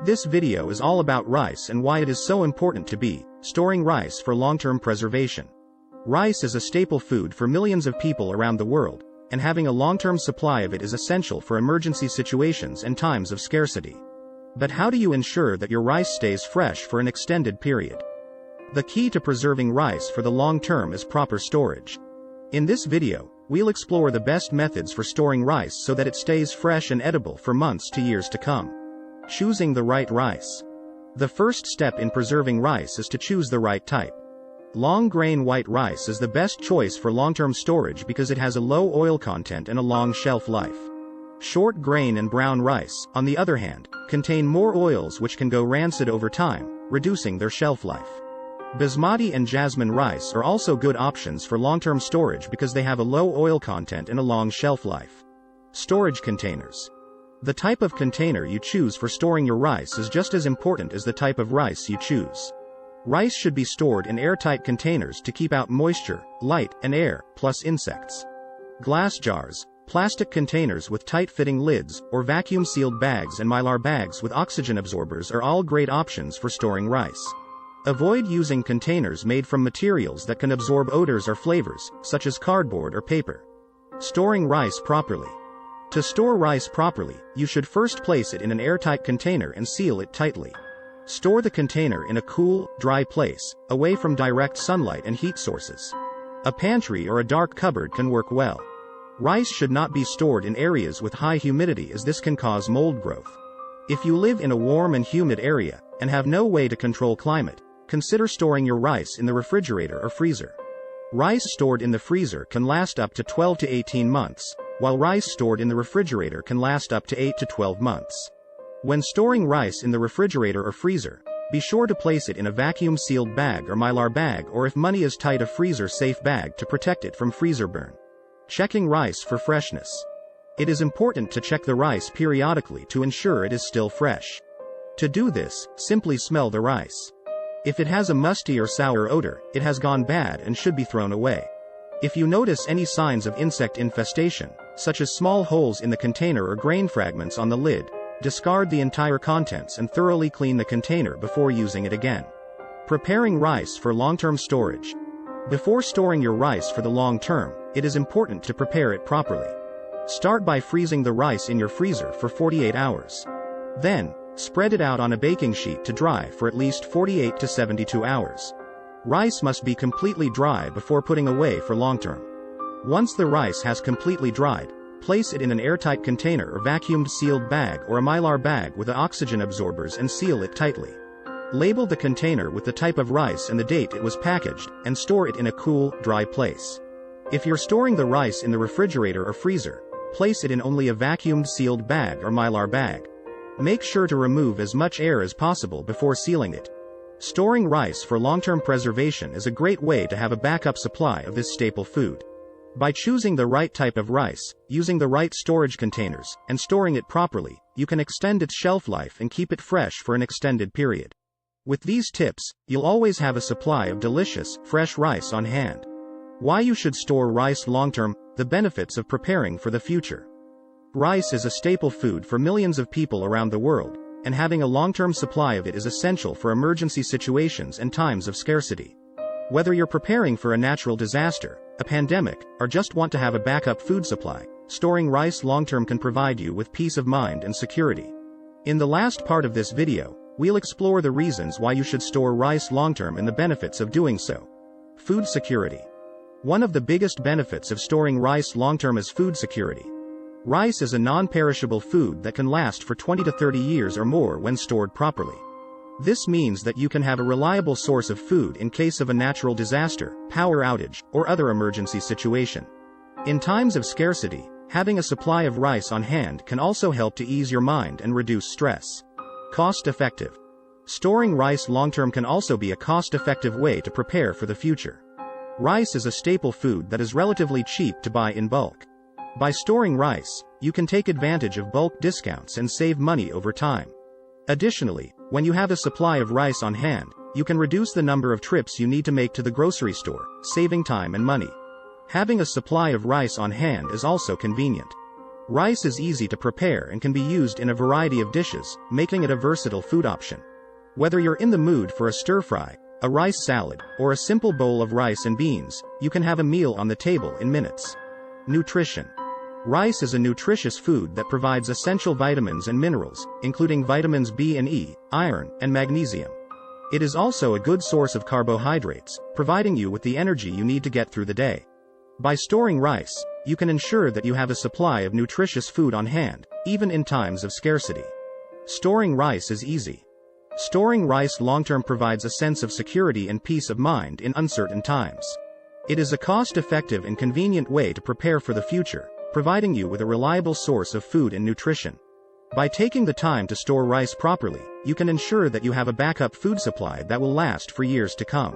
This video is all about rice and why it is so important to be storing rice for long-term preservation. Rice is a staple food for millions of people around the world, and having a long-term supply of it is essential for emergency situations and times of scarcity. But how do you ensure that your rice stays fresh for an extended period? The key to preserving rice for the long term is proper storage. In this video, we'll explore the best methods for storing rice so that it stays fresh and edible for months to years to come. Choosing the right rice. The first step in preserving rice is to choose the right type. Long-grain white rice is the best choice for long-term storage because it has a low oil content and a long shelf life. Short grain and brown rice, on the other hand, contain more oils which can go rancid over time, reducing their shelf life. Basmati and jasmine rice are also good options for long-term storage because they have a low oil content and a long shelf life. Storage containers. The type of container you choose for storing your rice is just as important as the type of rice you choose. Rice should be stored in airtight containers to keep out moisture, light, and air, plus insects. Glass jars, plastic containers with tight-fitting lids, or vacuum-sealed bags and mylar bags with oxygen absorbers are all great options for storing rice. Avoid using containers made from materials that can absorb odors or flavors, such as cardboard or paper. Storing rice properly. To store rice properly, you should first place it in an airtight container and seal it tightly. Store the container in a cool, dry place, away from direct sunlight and heat sources. A pantry or a dark cupboard can work well. Rice should not be stored in areas with high humidity as this can cause mold growth. If you live in a warm and humid area, and have no way to control climate, consider storing your rice in the refrigerator or freezer. Rice stored in the freezer can last up to 12 to 18 months, while rice stored in the refrigerator can last up to 8 to 12 months. When storing rice in the refrigerator or freezer, be sure to place it in a vacuum-sealed bag or mylar bag, or if money is tight, a freezer-safe bag to protect it from freezer burn. Checking rice for freshness. It is important to check the rice periodically to ensure it is still fresh. To do this, simply smell the rice. If it has a musty or sour odor, it has gone bad and should be thrown away. If you notice any signs of insect infestation, such as small holes in the container or grain fragments on the lid, discard the entire contents and thoroughly clean the container before using it again. Preparing rice for long-term storage. Before storing your rice for the long term, it is important to prepare it properly. Start by freezing the rice in your freezer for 48 hours. Then, spread it out on a baking sheet to dry for at least 48 to 72 hours. Rice must be completely dry before putting away for long term. Once the rice has completely dried, place it in an airtight container or vacuum-sealed bag or a mylar bag with the oxygen absorbers and seal it tightly. Label the container with the type of rice and the date it was packaged, and store it in a cool, dry place. If you're storing the rice in the refrigerator or freezer, place it in only a vacuum-sealed bag or mylar bag. Make sure to remove as much air as possible before sealing it. Storing rice for long-term preservation is a great way to have a backup supply of this staple food. By choosing the right type of rice, using the right storage containers, and storing it properly, you can extend its shelf life and keep it fresh for an extended period. With these tips, you'll always have a supply of delicious, fresh rice on hand. Why you should store rice long-term. The benefits of preparing for the future. Rice is a staple food for millions of people around the world, and having a long-term supply of it is essential for emergency situations and times of scarcity. Whether you're preparing for a natural disaster, a pandemic, or just want to have a backup food supply, storing rice long-term can provide you with peace of mind and security. In the last part of this video, we'll explore the reasons why you should store rice long-term and the benefits of doing so. Food security. One of the biggest benefits of storing rice long-term is food security. Rice is a non-perishable food that can last for 20 to 30 years or more when stored properly. This means that you can have a reliable source of food in case of a natural disaster, power outage, or other emergency situation. In times of scarcity, having a supply of rice on hand can also help to ease your mind and reduce stress. Cost-effective. Storing rice long-term can also be a cost-effective way to prepare for the future. Rice is a staple food that is relatively cheap to buy in bulk. By storing rice, you can take advantage of bulk discounts and save money over time. Additionally, when you have a supply of rice on hand, you can reduce the number of trips you need to make to the grocery store, saving time and money. Having a supply of rice on hand is also convenient. Rice is easy to prepare and can be used in a variety of dishes, making it a versatile food option. Whether you're in the mood for a stir-fry, a rice salad, or a simple bowl of rice and beans, you can have a meal on the table in minutes. Nutrition. Rice is a nutritious food that provides essential vitamins and minerals, including vitamins B and E, iron, and magnesium. It is also a good source of carbohydrates, providing you with the energy you need to get through the day. By storing rice, you can ensure that you have a supply of nutritious food on hand, even in times of scarcity. Storing rice is easy. Storing rice long-term provides a sense of security and peace of mind in uncertain times. It is a cost-effective and convenient way to prepare for the future, providing you with a reliable source of food and nutrition. By taking the time to store rice properly, you can ensure that you have a backup food supply that will last for years to come.